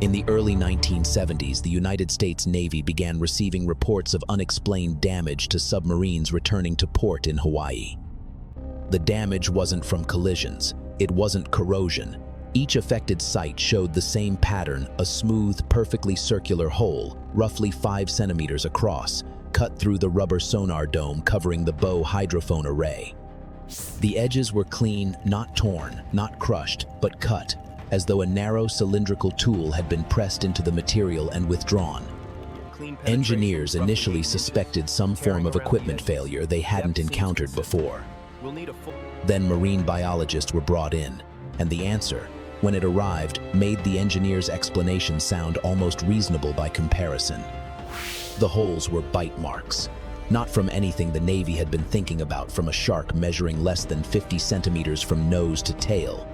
In the early 1970s, the United States Navy began receiving reports of unexplained damage to submarines returning to port in Hawaii. The damage wasn't from collisions, it wasn't corrosion. Each affected site showed the same pattern, a smooth, perfectly circular hole, roughly 5 centimeters across, cut through the rubber sonar dome covering the bow hydrophone array. The edges were clean, not torn, not crushed, but cut, as though a narrow cylindrical tool had been pressed into the material and withdrawn. Engineers initially suspected some form of equipment failure they hadn't encountered before. Then marine biologists were brought in, and the answer, when it arrived, made the engineers' explanation sound almost reasonable by comparison. The holes were bite marks, not from anything the Navy had been thinking about, from a shark measuring less than 50 centimeters from nose to tail.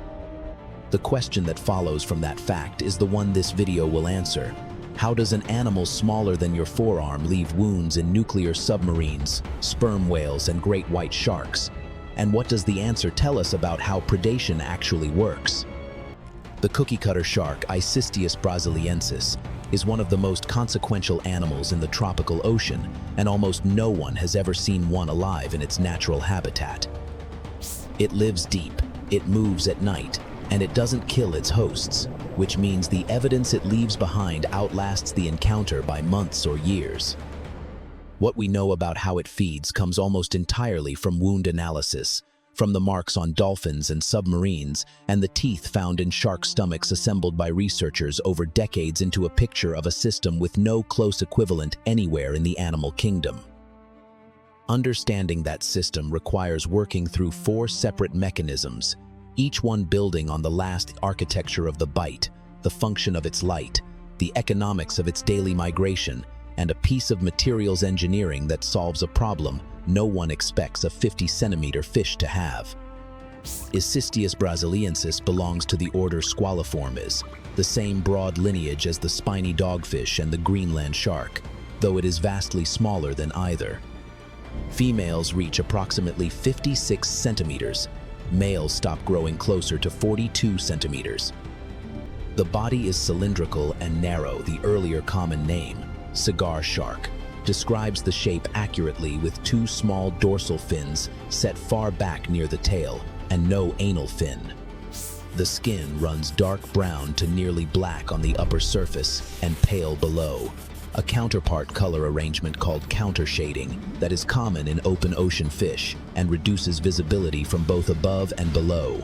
The question that follows from that fact is the one this video will answer. How does an animal smaller than your forearm leave wounds in nuclear submarines, sperm whales, and great white sharks? And what does the answer tell us about how predation actually works? The cookiecutter shark, Icystius brasiliensis, is one of the most consequential animals in the tropical ocean, and almost no one has ever seen one alive in its natural habitat. It lives deep, it moves at night, and it doesn't kill its hosts, which means the evidence it leaves behind outlasts the encounter by months or years. What we know about how it feeds comes almost entirely from wound analysis, from the marks on dolphins and submarines, and the teeth found in shark stomachs assembled by researchers over decades into a picture of a system with no close equivalent anywhere in the animal kingdom. Understanding that system requires working through 4 separate mechanisms, each one building on the last architecture of the bite, the function of its light, the economics of its daily migration, and a piece of materials engineering that solves a problem no one expects a 50-centimeter fish to have. Icystius brasiliensis belongs to the order Squaliformes, the same broad lineage as the spiny dogfish and the Greenland shark, though it is vastly smaller than either. Females reach approximately 56 centimeters. Males stop growing closer to 42 centimeters. The body is cylindrical and narrow. The earlier common name, cigar shark, describes the shape accurately, with 2 small dorsal fins set far back near the tail and no anal fin. The skin runs dark brown to nearly black on the upper surface and pale below, a counterpart color arrangement called countershading that is common in open ocean fish and reduces visibility from both above and below.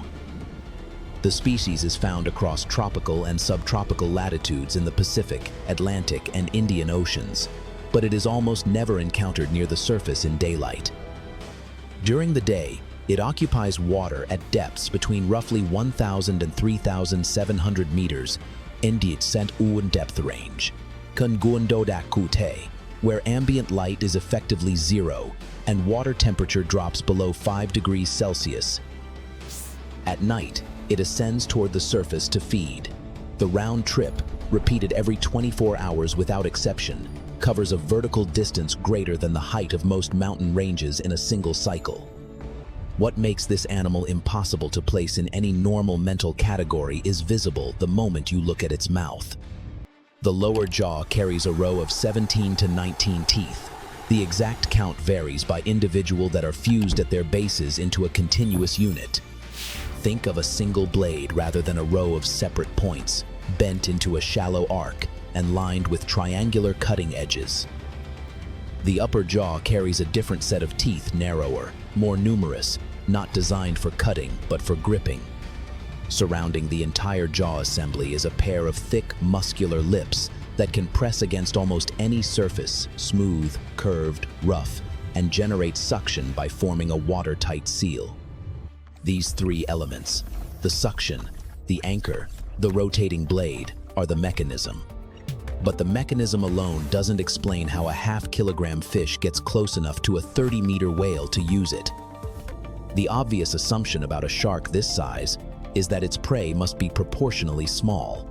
The species is found across tropical and subtropical latitudes in the Pacific, Atlantic, and Indian Oceans, but it is almost never encountered near the surface in daylight. During the day, it occupies water at depths between roughly 1,000 and 3,700 meters in the Cent-Uan depth range, where ambient light is effectively zero and water temperature drops below 5 degrees Celsius. At night, it ascends toward the surface to feed. The round trip, repeated every 24 hours without exception, covers a vertical distance greater than the height of most mountain ranges in a single cycle. What makes this animal impossible to place in any normal mental category is visible the moment you look at its mouth. The lower jaw carries a row of 17 to 19 teeth. The exact count varies by individual that are fused at their bases into a continuous unit. Think of a single blade rather than a row of separate points, bent into a shallow arc and lined with triangular cutting edges. The upper jaw carries a different set of teeth, narrower, more numerous, not designed for cutting but for gripping. Surrounding the entire jaw assembly is a pair of thick, muscular lips that can press against almost any surface, smooth, curved, rough, and generate suction by forming a watertight seal. These 3 elements, the suction, the anchor, the rotating blade, are the mechanism. But the mechanism alone doesn't explain how a half-kilogram fish gets close enough to a 30-meter whale to use it. The obvious assumption about a shark this size is that its prey must be proportionally small.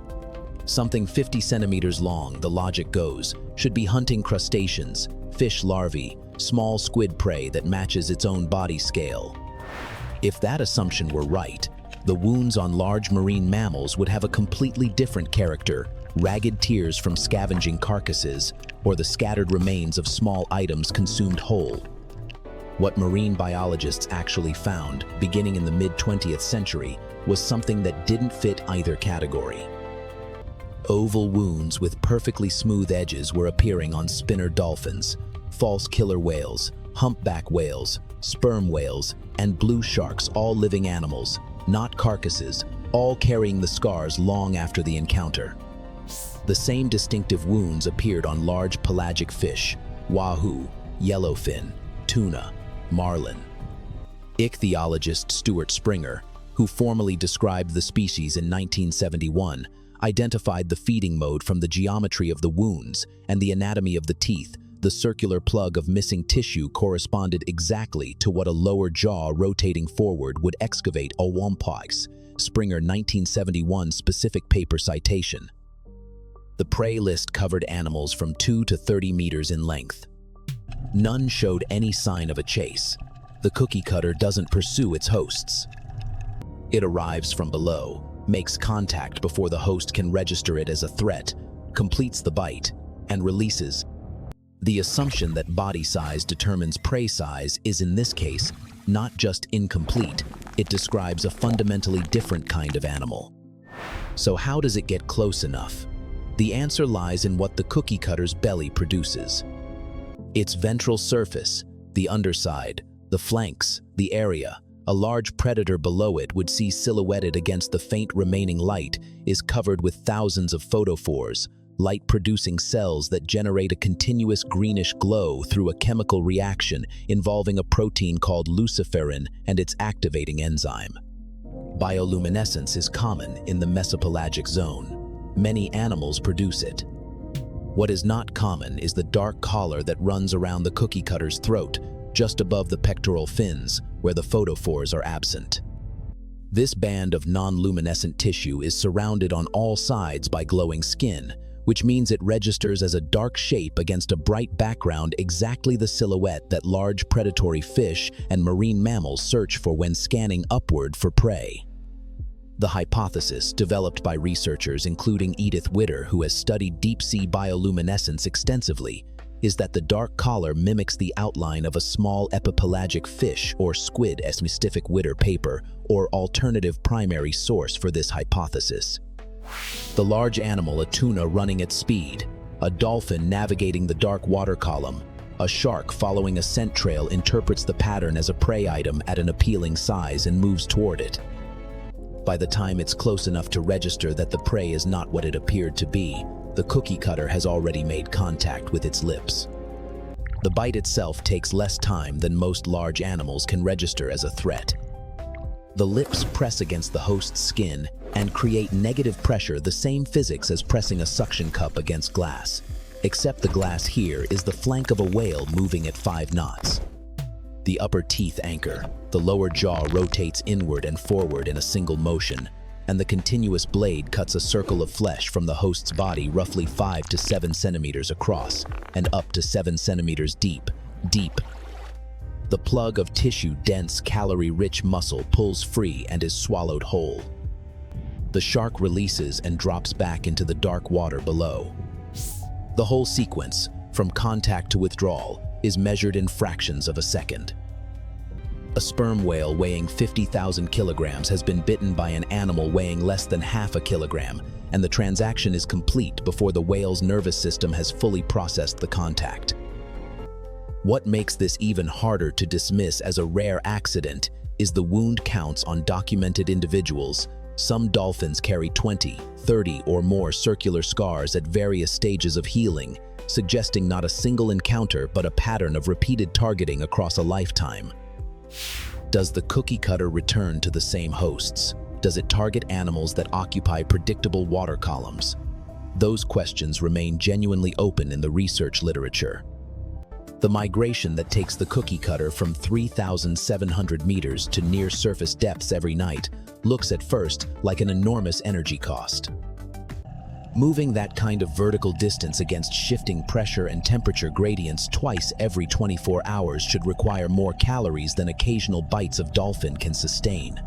Something 50 centimeters long, the logic goes, should be hunting crustaceans, fish larvae, small squid prey that matches its own body scale. If that assumption were right, The wounds on large marine mammals would have a completely different character, ragged tears from scavenging carcasses, or the scattered remains of small items consumed whole. What marine biologists actually found, beginning in the mid-20th century, was something that didn't fit either category. Oval wounds with perfectly smooth edges were appearing on spinner dolphins, false killer whales, humpback whales, sperm whales, and blue sharks, all living animals, not carcasses, all carrying the scars long after the encounter. The same distinctive wounds appeared on large pelagic fish, wahoo, yellowfin, tuna, marlin. Ichthyologist Stuart Springer, who formally described the species in 1971, identified the feeding mode from the geometry of the wounds and the anatomy of the teeth. The circular plug of missing tissue corresponded exactly to what a lower jaw rotating forward would excavate a wampox. Springer 1971 specific paper citation. The prey list covered animals from 2 to 30 meters in length. None showed any sign of a chase. The cookie cutter doesn't pursue its hosts. It arrives from below, makes contact before the host can register it as a threat, completes the bite, and releases. The assumption that body size determines prey size is in this case not just incomplete, it describes a fundamentally different kind of animal. So how does it get close enough? The answer lies in what the cookie cutter's belly produces. Its ventral surface, the underside, the flanks, the area, a large predator below it would see silhouetted against the faint remaining light, is covered with thousands of photophores, light-producing cells that generate a continuous greenish glow through a chemical reaction involving a protein called luciferin and its activating enzyme. Bioluminescence is common in the mesopelagic zone. Many animals produce it. What is not common is the dark collar that runs around the cookie cutter's throat, just above the pectoral fins, where the photophores are absent. This band of non-luminescent tissue is surrounded on all sides by glowing skin, which means it registers as a dark shape against a bright background, exactly the silhouette that large predatory fish and marine mammals search for when scanning upward for prey. The hypothesis, developed by researchers including Edith Witter, who has studied deep-sea bioluminescence extensively, is that the dark collar mimics the outline of a small epipelagic fish or squid, as mystific Witter paper, or alternative primary source for this hypothesis. The large animal, a tuna running at speed, a dolphin navigating the dark water column, a shark following a scent trail interprets the pattern as a prey item at an appealing size and moves toward it. By the time it's close enough to register that the prey is not what it appeared to be, the cookie cutter has already made contact with its lips. The bite itself takes less time than most large animals can register as a threat. The lips press against the host's skin and create negative pressure, the same physics as pressing a suction cup against glass, except the glass here is the flank of a whale moving at 5 knots. The upper teeth anchor, the lower jaw rotates inward and forward in a single motion, and the continuous blade cuts a circle of flesh from the host's body roughly 5 to 7 centimeters across and up to 7 centimeters deep. The plug of tissue-dense, calorie-rich muscle pulls free and is swallowed whole. The shark releases and drops back into the dark water below. The whole sequence, from contact to withdrawal, is measured in fractions of a second. A sperm whale weighing 50,000 kilograms has been bitten by an animal weighing less than half a kilogram, and the transaction is complete before the whale's nervous system has fully processed the contact. What makes this even harder to dismiss as a rare accident is the wound counts on documented individuals. Some dolphins carry 20, 30, or more circular scars at various stages of healing, suggesting not a single encounter but a pattern of repeated targeting across a lifetime. Does the cookie cutter return to the same hosts? Does it target animals that occupy predictable water columns? Those questions remain genuinely open in the research literature. The migration that takes the cookie cutter from 3,700 meters to near surface depths every night looks at first like an enormous energy cost. Moving that kind of vertical distance against shifting pressure and temperature gradients twice every 24 hours should require more calories than occasional bites of dolphin can sustain.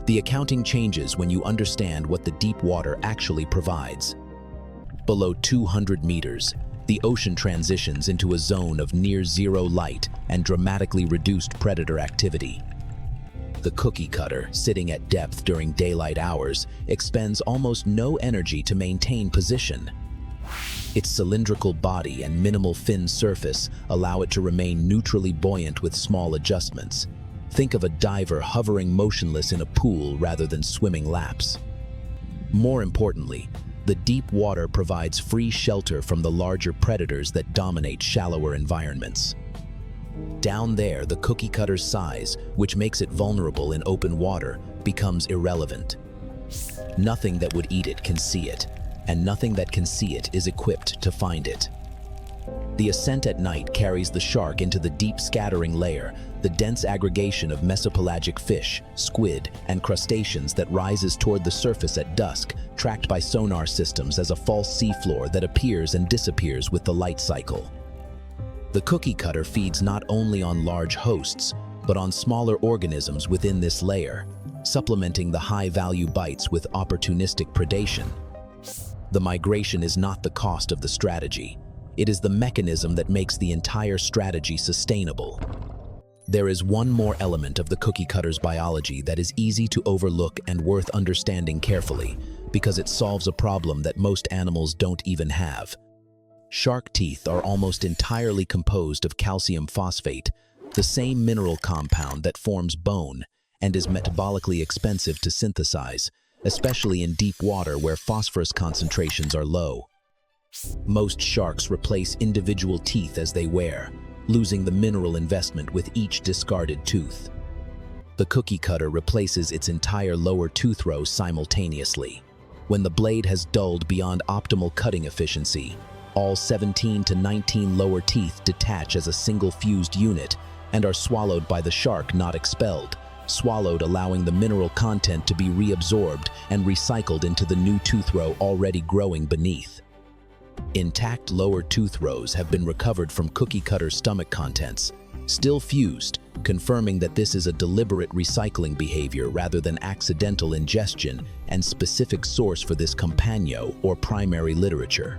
The accounting changes when you understand what the deep water actually provides. Below 200 meters, the ocean transitions into a zone of near-zero light and dramatically reduced predator activity. The cookie cutter, sitting at depth during daylight hours, expends almost no energy to maintain position. Its cylindrical body and minimal fin surface allow it to remain neutrally buoyant with small adjustments. Think of a diver hovering motionless in a pool rather than swimming laps. More importantly, the deep water provides free shelter from the larger predators that dominate shallower environments. Down there, the cookie cutter's size, which makes it vulnerable in open water, becomes irrelevant. Nothing that would eat it can see it, and nothing that can see it is equipped to find it. The ascent at night carries the shark into the deep scattering layer, the dense aggregation of mesopelagic fish, squid, and crustaceans that rises toward the surface at dusk, tracked by sonar systems as a false seafloor that appears and disappears with the light cycle. The cookie cutter feeds not only on large hosts, but on smaller organisms within this layer, supplementing the high-value bites with opportunistic predation. The migration is not the cost of the strategy. It is the mechanism that makes the entire strategy sustainable. There is one more element of the cookie cutter's biology that is easy to overlook and worth understanding carefully, because it solves a problem that most animals don't even have. Shark teeth are almost entirely composed of calcium phosphate, the same mineral compound that forms bone and is metabolically expensive to synthesize, especially in deep water where phosphorus concentrations are low. Most sharks replace individual teeth as they wear, losing the mineral investment with each discarded tooth. The cookie cutter replaces its entire lower tooth row simultaneously. When the blade has dulled beyond optimal cutting efficiency, all 17 to 19 lower teeth detach as a single fused unit and are swallowed by the shark, not expelled, swallowed allowing the mineral content to be reabsorbed and recycled into the new tooth row already growing beneath. Intact lower tooth rows have been recovered from cookie cutter stomach contents, still fused, confirming that this is a deliberate recycling behavior rather than accidental ingestion and specific source for this compagno or primary literature.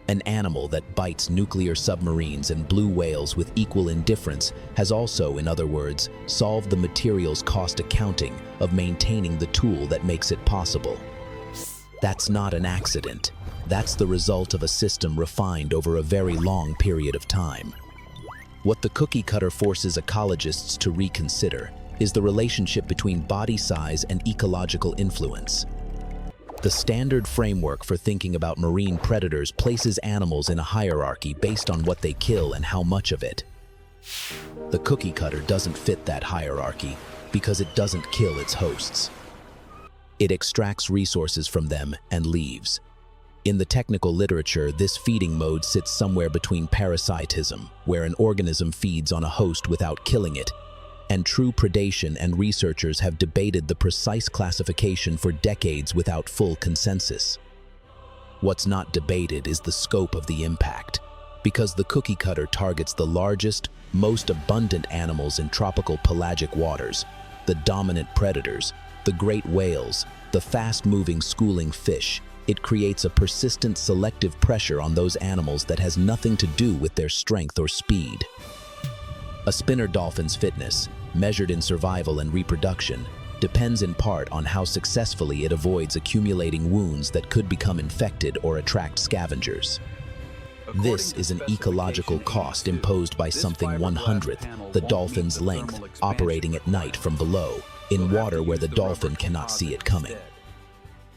An animal that bites nuclear submarines and blue whales with equal indifference has also, in other words, solved the materials cost accounting of maintaining the tool that makes it possible. That's not an accident. That's the result of a system refined over a very long period of time. What the cookie cutter forces ecologists to reconsider is the relationship between body size and ecological influence. The standard framework for thinking about marine predators places animals in a hierarchy based on what they kill and how much of it. The cookie cutter doesn't fit that hierarchy because it doesn't kill its hosts. It extracts resources from them and leaves. In the technical literature, this feeding mode sits somewhere between parasitism, where an organism feeds on a host without killing it, and true predation, and researchers have debated the precise classification for decades without full consensus. What's not debated is the scope of the impact, because the cookie cutter targets the largest, most abundant animals in tropical pelagic waters, the dominant predators, the great whales, the fast-moving schooling fish. It creates a persistent selective pressure on those animals that has nothing to do with their strength or speed. A spinner dolphin's fitness, measured in survival and reproduction, depends in part on how successfully it avoids accumulating wounds that could become infected or attract scavengers. This is an ecological cost imposed by something 1/100th the dolphin's length operating at night from below, in water where the dolphin cannot see it coming.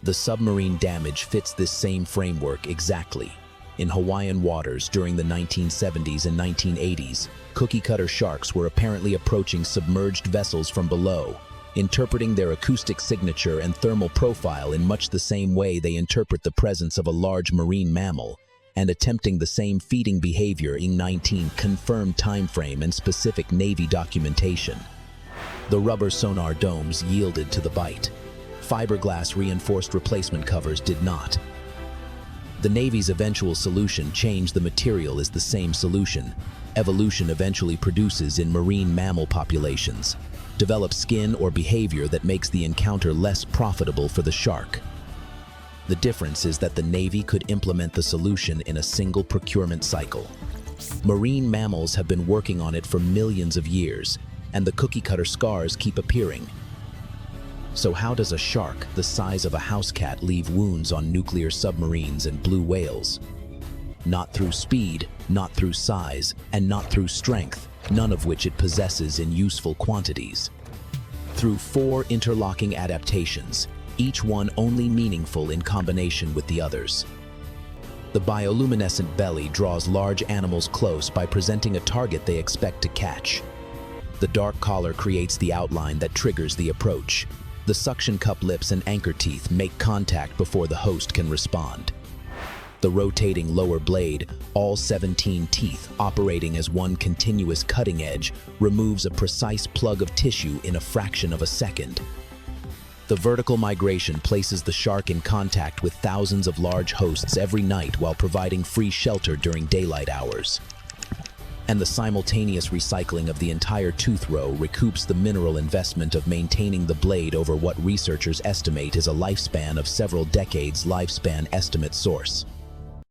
The submarine damage fits this same framework exactly. In Hawaiian waters during the 1970s and 1980s, cookie cutter sharks were apparently approaching submerged vessels from below, interpreting their acoustic signature and thermal profile in much the same way they interpret the presence of a large marine mammal, and attempting the same feeding behavior in 19 confirmed timeframe and specific Navy documentation. The rubber sonar domes yielded to the bite. Fiberglass reinforced replacement covers did not. The Navy's eventual solution changed the material is the same solution. Evolution eventually produces in marine mammal populations. develop skin or behavior that makes the encounter less profitable for the shark. The difference is that the Navy could implement the solution in a single procurement cycle. Marine mammals have been working on it for millions of years, and the cookie-cutter scars keep appearing. So how does a shark the size of a house cat leave wounds on nuclear submarines and blue whales? Not through speed, not through size, and not through strength, none of which it possesses in useful quantities. Through 4 interlocking adaptations, each one only meaningful in combination with the others. The bioluminescent belly draws large animals close by presenting a target they expect to catch. The dark collar creates the outline that triggers the approach. The suction cup lips and anchor teeth make contact before the host can respond. The rotating lower blade, all 17 teeth operating as one continuous cutting edge, removes a precise plug of tissue in a fraction of a second. The vertical migration places the shark in contact with thousands of large hosts every night while providing free shelter during daylight hours. And the simultaneous recycling of the entire tooth row recoups the mineral investment of maintaining the blade over what researchers estimate is a lifespan of several decades lifespan estimate source.